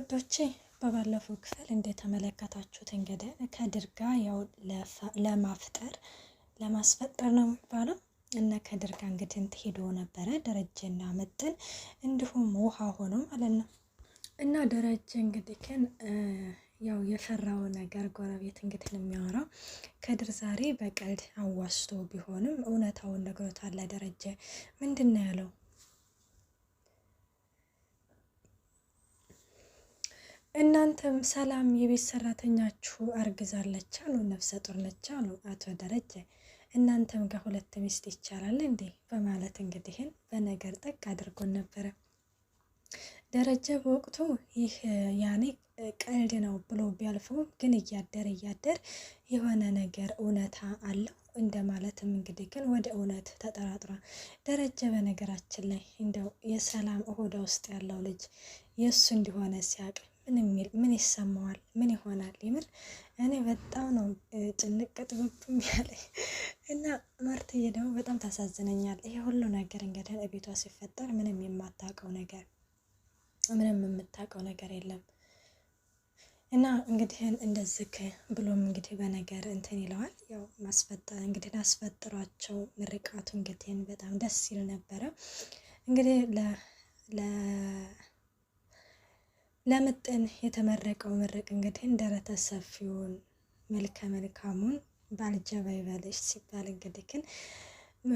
ውዶቼ በባለፈው ክፍል እንደተመለከታችሁት እንግዲህ ከድር ጋር ያው ለማፍጠር ለማስፈጠር ነው የሚባለው እና ከድር ጋር እንግዲህ ሄዶ ነበረ ደረጀና ምጥን እንዲሁም ውሃ ሆኖ ማለት ነው። እና ደረጀ እንግዲህ ያው የፈራው ነገር ጎረቤት እንግዲህ የሚያወራው ከድር ዛሬ በቀልድ አዋስቶ ቢሆንም እውነታውን ነግሮታል። ደረጀ ምንድን ነው ያለው? እናንተም ሰላም የቤት ሰራተኛችሁ አርግዛለች አሉ፣ ነፍሰ ጡር ነች አሉ አቶ ደረጀ። እናንተም ጋር ሁለት ሚስት ይቻላል እንዴ? በማለት እንግዲህን በነገር ጠቅ አድርጎን ነበረ። ደረጀ በወቅቱ ይህ ያኔ ቀልድ ነው ብሎ ቢያልፈውም ግን እያደር የሆነ ነገር እውነታ አለው እንደማለትም እንግዲህ ግን ወደ እውነት ተጠራጥሯል። ደረጀ በነገራችን ላይ እንደው የሰላም እሆዳ ውስጥ ያለው ልጅ የእሱ እንዲሆነ ሲያቅ ምን ይሰማዋል? ምን ይሆናል? የምር እኔ በጣም ነው ጭንቅ ጥብብም ያለኝ እና ማርትዬ ደግሞ በጣም ታሳዝነኛል። ይሄ ሁሉ ነገር እንግዲህ ቤቷ ሲፈጠር ምንም የማታውቀው ነገር ምንም የምታውቀው ነገር የለም። እና እንግዲህ እንደዚህ ብሎም እንግዲህ በነገር እንትን ይለዋል። ያው ማስፈጠር እንግዲህ አስፈጥሯቸው ምርቃቱ እንግዲህ በጣም ደስ ይል ነበረ። እንግዲህ ለምጥን የተመረቀው ምርቅ እንግዲህ ደረተ ሰፊውን መልከ መልካሙን ባልጀባ ይበልሽ ሲባል እንግዲህ ግን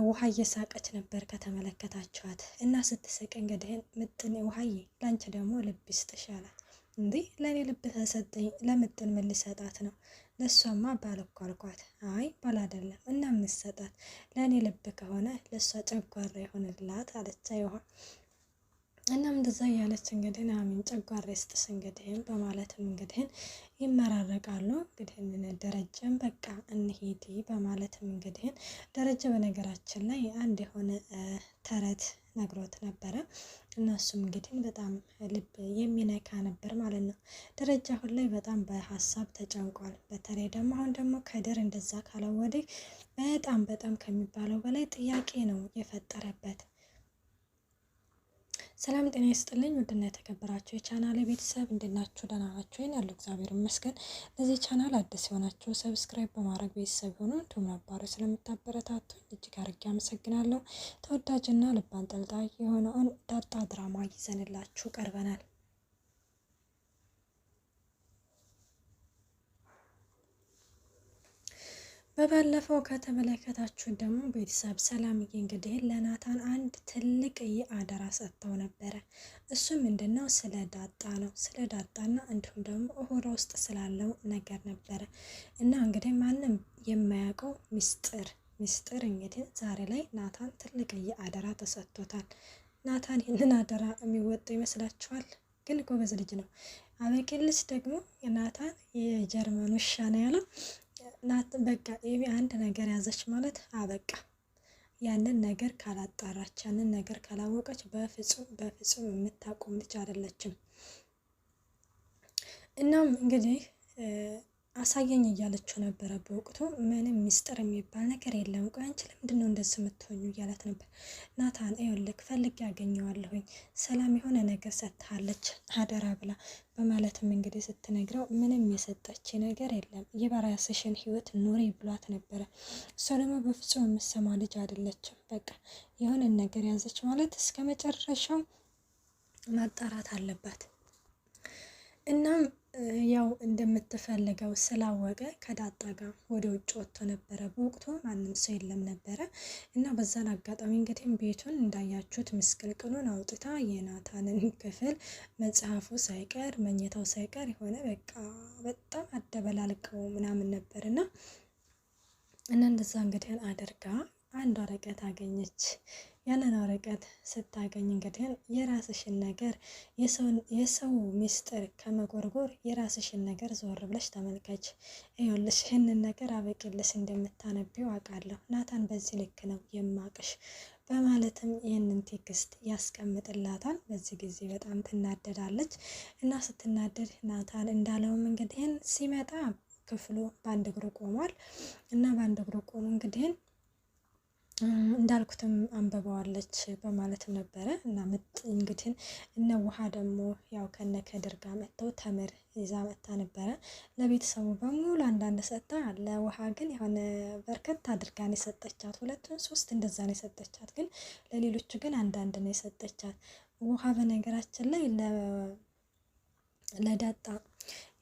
ውሃ እየሳቀች ነበር ከተመለከታችኋት። እና ስትስቅ እንግዲህ ምጥን ውሃዬ ላንቺ ደግሞ ልብ ይስጥሽ አላት። እንዴ ለእኔ ልብ ተሰጠኝ ለምጥን ምን ልሰጣት ነው? ለእሷማ ባል እኮ አልኳት። አይ ባል አይደለም እና ምን ሰጣት? ለእኔ ልብ ከሆነ ለእሷ ጨጓራ ይሆንላት አለች። አይዋ እናም እንደዛ ያለች እንግዲህ አሚን ጨጓራ ይስጥስ እንግዲህ በማለትም እንግዲህ ይመራረቃሉ። እንግዲህ ደረጀም በቃ እንሂድ በማለትም እንግዲህ ደረጀ በነገራችን ላይ አንድ የሆነ ተረት ነግሮት ነበረ። እነሱም እንግዲህ በጣም ልብ የሚነካ ነበር ማለት ነው። ደረጃ አሁን ላይ በጣም በሀሳብ ተጨንቋል። በተለይ ደግሞ አሁን ደግሞ ከድር እንደዛ ካለው ወዲህ በጣም ከሚባለው በላይ ጥያቄ ነው የፈጠረበት። ሰላም ጤና ይስጥልኝ ውድና የተከበራችሁ የቻናሌ ቤተሰብ እንድናችሁ ደህና ናችሁ? ያለው እግዚአብሔር ይመስገን። ለዚህ ቻናል አዲስ የሆናችሁ ሰብስክራይብ በማድረግ ቤተሰብ ሆኑ። እንዲሁም ነባሩ ስለምታበረታቱኝ እጅግ አድርጌ አመሰግናለሁ። ተወዳጅና ልብ አንጠልጣይ የሆነውን ዳጣ ድራማ ይዘንላችሁ ቀርበናል። በባለፈው ከተመለከታችሁ ደግሞ ቤተሰብ ሰላምዬ እንግዲህ ለናታን አንድ ትልቅ አደራ ሰጥተው ነበረ። እሱ ምንድነው? ስለ ዳጣ ነው። ስለ ዳጣና እንዲሁም ደግሞ ሆዷ ውስጥ ስላለው ነገር ነበረ። እና እንግዲህ ማንም የማያውቀው ሚስጥር እንግዲህ ዛሬ ላይ ናታን ትልቅ አደራ ተሰጥቶታል። ናታን ይህንን አደራ የሚወጣው ይመስላችኋል? ግን ጎበዝ ልጅ ነው። አበቂልስ ደግሞ ናታን የጀርመን ውሻ ነው ያለው። ናት በቃ አንድ ነገር ያዘች ማለት አበቃ። ያንን ነገር ካላጣራች ያንን ነገር ካላወቀች በፍጹም የምታቆም ልጅ አይደለችም። እናም እንግዲህ አሳየኝ እያለችው ነበረ። በወቅቱ ምንም ሚስጥር የሚባል ነገር የለም። ቆይ አንቺ ለምንድነው እንደዚህ የምትሆኙ እያላት ነበር። ናታን ይኸውልህ ፈልጌ ያገኘዋለሁኝ ሰላም የሆነ ነገር ሰጥታለች አደራ ብላ በማለትም እንግዲህ ስትነግረው ምንም የሰጠች ነገር የለም የበራስሽን ህይወት ኑሪ ብሏት ነበረ። እሷ ደግሞ በፍጹም የምትሰማ ልጅ አይደለችም። በቃ የሆነ ነገር ያዘች ማለት እስከ መጨረሻው ማጣራት አለባት። እናም ያው እንደምትፈልገው ስላወቀ ከዳጣ ጋር ወደ ውጭ ወጥቶ ነበረ። በወቅቱ ማንም ሰው የለም ነበረ እና በዛን አጋጣሚ እንግዲህ ቤቱን እንዳያችሁት ምስቅልቅሉን አውጥታ የናታንን ክፍል መጽሐፉ ሳይቀር መኝታው ሳይቀር የሆነ በቃ በጣም አደበላልቀው ምናምን ነበርና እንደዛ እንግዲህ አድርጋ አንድ ወረቀት አገኘች። ያንን ወረቀት ስታገኝ እንግዲህ የራስሽን ነገር የሰው ሚስጥር ከመጎርጎር የራስሽን ነገር ዞር ብለሽ ተመልከች። ይኸውልሽ ይህንን ነገር አበቂልሽ እንደምታነቢው አውቃለሁ። ናታን በዚህ ልክ ነው የማቅሽ በማለትም ይህንን ቴክስት ያስቀምጥላታል። በዚህ ጊዜ በጣም ትናደዳለች እና ስትናደድ ናታን እንዳለውም እንግዲህ ሲመጣ ክፍሉ በአንድ እግሩ ቆሟል እና በአንድ እግሩ ቆሞ እንግዲህ እንዳልኩትም አንበባዋለች በማለትም ነበረ። እና እንግዲህ እነ ውሃ ደግሞ ያው ከነ ከድር ጋር መጥተው ተምር ይዛ መጥታ ነበረ። ለቤተሰቡ በሙሉ አንዳንድ ሰጥታ፣ ለውሃ ግን የሆነ በርከት አድርጋን የሰጠቻት፣ ሁለቱን ሶስት እንደዛ ነው የሰጠቻት። ግን ለሌሎቹ ግን አንዳንድ ነው የሰጠቻት። ውሃ በነገራችን ላይ ለዳጣ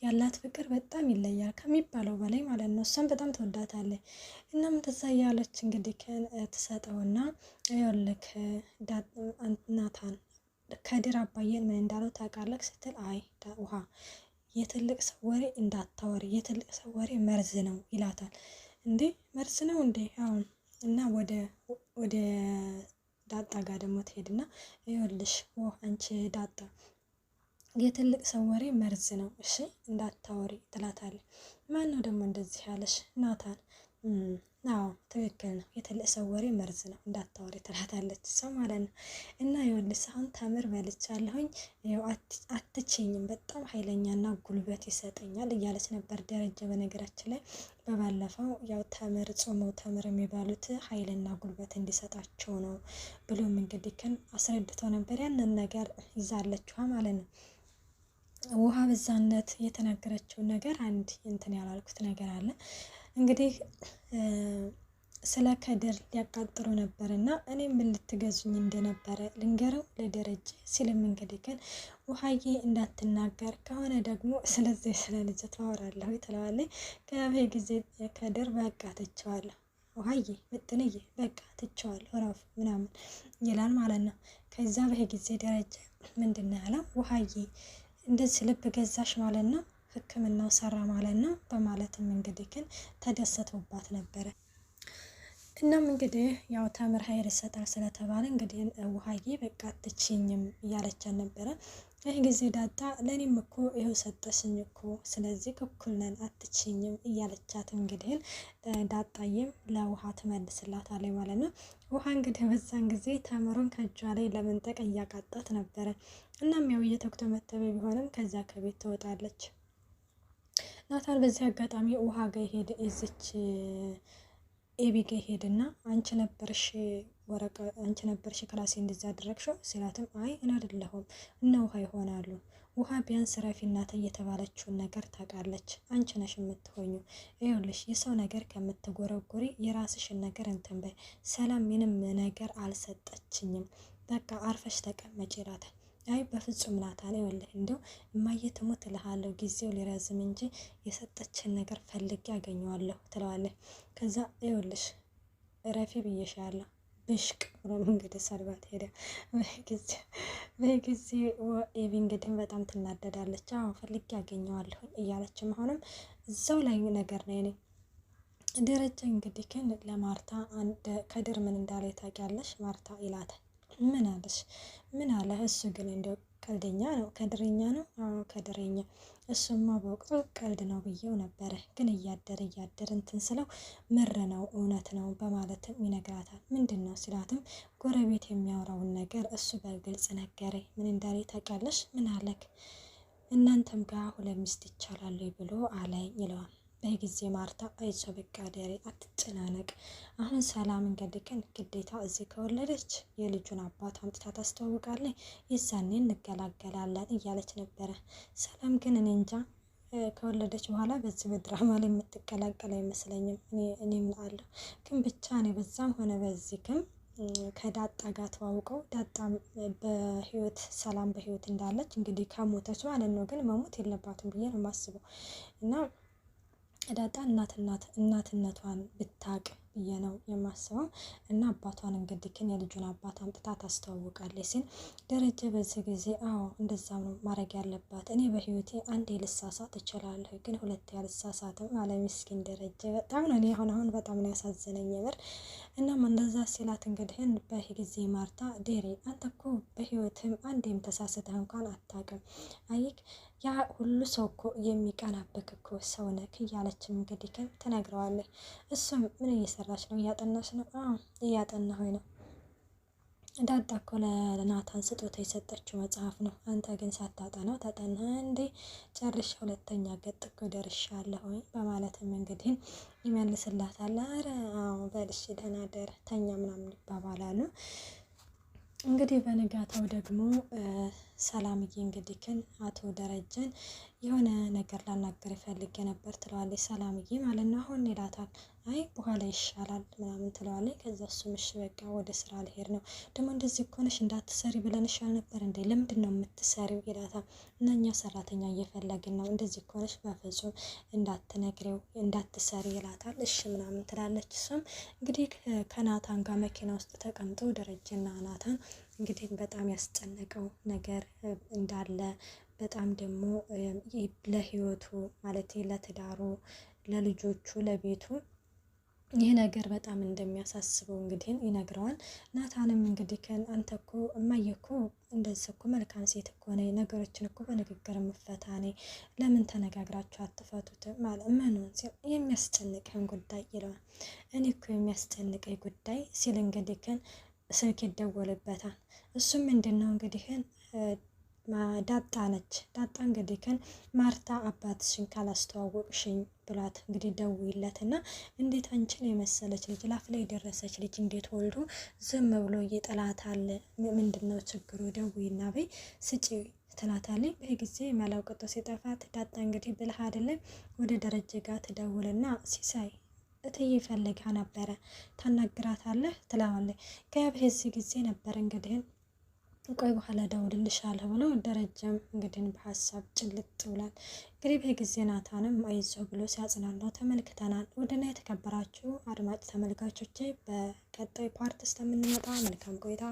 ያላት ፍቅር በጣም ይለያል ከሚባለው በላይ ማለት ነው። እሷም በጣም ትወዳታለች። እናም እንደዛ እያለች እንግዲህ ትሰጠውና ይኸውልህ ናታን ከድር አባዬን ምን እንዳለው ታውቃለህ ስትል፣ አይ ውሃ የትልቅ ሰው ወሬ እንዳታወሪ፣ የትልቅ ሰው ወሬ መርዝ ነው ይላታል። እንዴ መርዝ ነው እንዴ? አሁን እና ወደ ዳጣ ጋር ደግሞ ትሄድና ይኸውልሽ አንቺ ዳጣ የትልቅ ሰው ወሬ መርዝ ነው፣ እሺ እንዳታወሪ ትላታለች። ማን ነው ደግሞ እንደዚህ ያለሽ? ናታን። አዎ ትክክል ነው፣ የትልቅ ሰው ወሬ መርዝ ነው እንዳታወሪ ትላታለች ሰው ማለት ነው። እና ይኸውልሽ አሁን ተምር በልቻለሁኝ፣ አትችኝም፣ በጣም ኃይለኛና ጉልበት ይሰጠኛል እያለች ነበር ደረጀ። በነገራችን ላይ በባለፈው ያው ተምር ጾመው ተምር የሚባሉት ኃይልና ጉልበት እንዲሰጣቸው ነው ብሎም እንግዲህ አስረድቶ ነበር። ያንን ነገር ይዛለችዋ ማለት ነው። ውሃ በዛነት የተናገረችውን ነገር አንድ እንትን ያላልኩት ነገር አለ። እንግዲህ ስለ ከድር ሊያቃጥሩ ነበር እና እኔም ምን ልትገዙኝ እንደነበረ ልንገረው ለደረጀ ሲልም እንግዲህ ግን ውሃዬ እንዳትናገር ከሆነ ደግሞ ስለዚህ ስለ ልጅ ታወራለሁ ትለዋለች። ከበይ ጊዜ ከድር በቃ ትቸዋለሁ ውሃዬ ምጥንዬ በቃ ትቸዋለሁ ራፍ ምናምን ይላል ማለት ነው። ከዛ በይ ጊዜ ደረጀ ምንድን ነው ያለው? ውሃዬ እንደዚህ ልብ ገዛሽ ማለት ነው፣ ሕክምናው ሰራ ማለት ነው በማለትም እንግዲህ ግን ተደሰተውባት ነበረ። እናም እንግዲህ ያው ተምር ኃይል ይሰጣል ስለተባለ እንግዲህ ውሃዬ በቃ አትችኝም እያለቻት ነበረ። ይህ ጊዜ ዳጣ ለእኔም እኮ ይኸው ሰጠሽኝ እኮ ስለዚህ እኩል ነን አትችኝም እያለቻት እንግዲህ ዳጣዬም ለውሃ ትመልስላታለች ማለት ነው። ውሃ እንግዲህ በዛን ጊዜ ተምሩን ከእጇ ላይ ለመንጠቅ እያቃጣት ነበረ። እናም ያው እየተኩተመተበ ቢሆንም ከዛ ከቤት ትወጣለች። ናታን በዚህ አጋጣሚ ውሃ ጋር ሄደ እዚች ኤቢ ጋ ሄድና አንቺ ነበርሽ ክላሴ እንደዛ አደረግሽው ሲላትም አይ እኔ አይደለሁም እነ ውሃ ይሆናሉ። ውሃ ቢያንስ ረፊ እናት እየተባለችውን ነገር ታውቃለች። አንቺ ነሽ የምትሆኙ። ይኸውልሽ የሰው ነገር ከምትጎረጉሪ የራስሽን ነገር እንትን በይ። ሰላም ምንም ነገር አልሰጠችኝም፣ በቃ አርፈሽ ተቀመጭ ይላታል። አይ በፍጹም ናታን ይኸውልህ እንደው እማዬ ትሞት እልሃለሁ ጊዜው ሊረዝም እንጂ የሰጠችን ነገር ፈልጌ ያገኘዋለሁ ትለዋለች። ከዛ ይኸውልሽ ረፊ ብዬሻለሁ ብሽቅ ብሎ እንግዲህ ሰልባት ሄደ። በጊዜ ኤቢ እንግዲህ በጣም ትናደዳለች። አዎ ፈልጌ ያገኘዋለሁ እያለችም አሁንም እዛው ላይ ነገር ነው። እኔ ደረጃ እንግዲህ ግን ለማርታ ከድር ምን እንዳለ ታውቂያለሽ ማርታ ይላታል። ምን አለሽ? ምን አለ እሱ? ግን እንደው ቀልደኛ ነው፣ ከድረኛ ነው። አዎ ከድረኛ። እሱማ በወቅቱ ቀልድ ነው ብዬው ነበረ፣ ግን እያደር እንትን ስለው ምር ነው እውነት ነው በማለትም ይነግራታል። ምንድን ነው ሲላትም ጎረቤት የሚያወራውን ነገር እሱ በግልጽ ነገረኝ። ምን እንዳለ ታውቂያለሽ? ምን አለክ? እናንተም ጋር ሁለት ሚስት ይቻላል ብሎ አለኝ ይለዋል። በጊዜ ማርታ አይዞ በቃ ደሬ አትጨናነቅ። አሁን ሰላም እንግዲህ ግን ግዴታ እዚህ ከወለደች የልጁን አባት አምጥታ ታስተዋውቃለች፣ የዛኔ እንገላገላለን እያለች ነበረ። ሰላም ግን እኔ እንጃ ከወለደች በኋላ በዚህ በድራማ ላይ የምትቀላቀል አይመስለኝም። እኔም አለሁ ግን ብቻ እኔ በዛም ሆነ በዚህ ግን ከዳጣ ጋር ተዋውቀው ዳጣ በህይወት ሰላም በህይወት እንዳለች እንግዲህ ከሞተች ማለት ነው። ግን መሞት የለባትም ብዬ ነው የማስበው እና ዳጣ እናትነቷን ብታቅ ብዬ ነው የማስበው። እና አባቷን እንግዲህ ግን የልጁን አባት አምጥታ ታስተዋውቃለች ሲል ደረጀ በዚህ ጊዜ አዎ እንደዛ ነው ማድረግ ያለባት። እኔ በህይወቴ አንዴ ልሳሳት እችላለሁ፣ ግን ሁለቴ አልሳሳትም አለ ምስኪን ደረጀ። በጣም ነው እኔ አሁን በጣም ነው ያሳዘነኝ የምር። እናም እንደዛ ሲላት እንግዲህ በዚህ ጊዜ ማርታ ዴሬ አንተ እኮ በህይወትም አንዴም ተሳስተህ እንኳን አታውቅም፣ አይክ ያ ሁሉ ሰው እኮ የሚቀናበክ እኮ ሰው ነክ እያለችም እንግዲህ ግን ትነግረዋለች። እሱም ምን እየሰራች ነው? እያጠናች ነው? አዎ እያጠናሁኝ ነው። ዳጣ እኮ ለናታን ስጦታ የሰጠችው መጽሐፍ ነው። አንተ ግን ሳታጠናው ተጠና እንዴ? ጨርሻ ሁለተኛ ገጥ እኮ ደርሻለሁ በማለትም እንግዲህ ይመልስላታል። አረ አዎ በልሽ ደህና ደር ተኛ ምናምን ይባባላሉ። እንግዲህ በንጋታው ደግሞ ሰላምዬ እንግዲህ አቶ ደረጀን የሆነ ነገር ላናገር ፈልጌ ነበር ትለዋለች። ሰላምዬ ማለት ነው። አሁን ይላታል። አይ በኋላ ይሻላል ምናምን ትለዋለች። ከዛ እሱም እሺ በቃ ወደ ስራ ልሄድ ነው። ደግሞ እንደዚህ እኮ ነሽ እንዳትሰሪ ብለንሻል ነበር እንዴ? ለምንድን ነው የምትሰሪው? ይላታል። እና እኛ ሰራተኛ እየፈለግን ነው። እንደዚህ እኮ ነሽ በፍጹም እንዳትነግሪው እንዳትሰሪ ይላታል። እሺ ምናምን ትላለች። እሱም እንግዲህ ከናታን ጋር መኪና ውስጥ ተቀምጦ ደረጀና ናታን እንግዲህ በጣም ያስጨነቀው ነገር እንዳለ በጣም ደግሞ ለህይወቱ ማለት ለትዳሩ፣ ለልጆቹ፣ ለቤቱ ይህ ነገር በጣም እንደሚያሳስበው እንግዲህ ይነግረዋል። ናታንም እንግዲህ አንተ እኮ እማዬ እኮ እንደዚህ እኮ መልካም ሴት እኮ ነኝ፣ ነገሮችን እኮ በንግግር የምፈታ ነኝ፣ ለምን ተነጋግራችሁ አትፈቱትም? ማለት ምኑን ሲል የሚያስጨንቀን ጉዳይ ይለዋል። እኔ እኮ የሚያስጨንቀኝ ጉዳይ ሲል እንግዲህ ስልክ ይደወልበታል። እሱም ምንድን ነው እንግዲህ ዳጣ ነች። ዳጣ እንግዲህ ማርታ አባትሽን ካላስተዋወቅሽኝ ብሏት እንግዲህ ደውይለት እና እንዴት አንቺን የመሰለች ልጅ ላፍ ላይ የደረሰች ልጅ እንዴት ወልዶ ዝም ብሎ እየጠላታል? ምንድን ነው ችግሩ? ደውይና በይ ስጪ ትላታለች። በጊዜ መላውቀጦ ሲጠፋት ዳጣ እንግዲህ ብልህ አይደለም ወደ ደረጀ ጋር ትደውልና ሲሳይ እትዬ ፈልጋ ነበረ ታናግራታለህ ትለዋለች። ከዚህ ጊዜ ነበር እንግዲህ ቆይ በኋላ እደውልልሻለሁ ብሎ ደረጀም እንግዲህ በሀሳብ ጭልጥ ብሏል። እንግዲህ በጊዜ ናታንም አይዞህ ብሎ ሲያጽናናው ተመልክተናል። ውድና የተከበራችሁ አድማጭ ተመልካቾቼ በቀጣይ ፓርት እስከምንመጣ መልካም ቆይታ።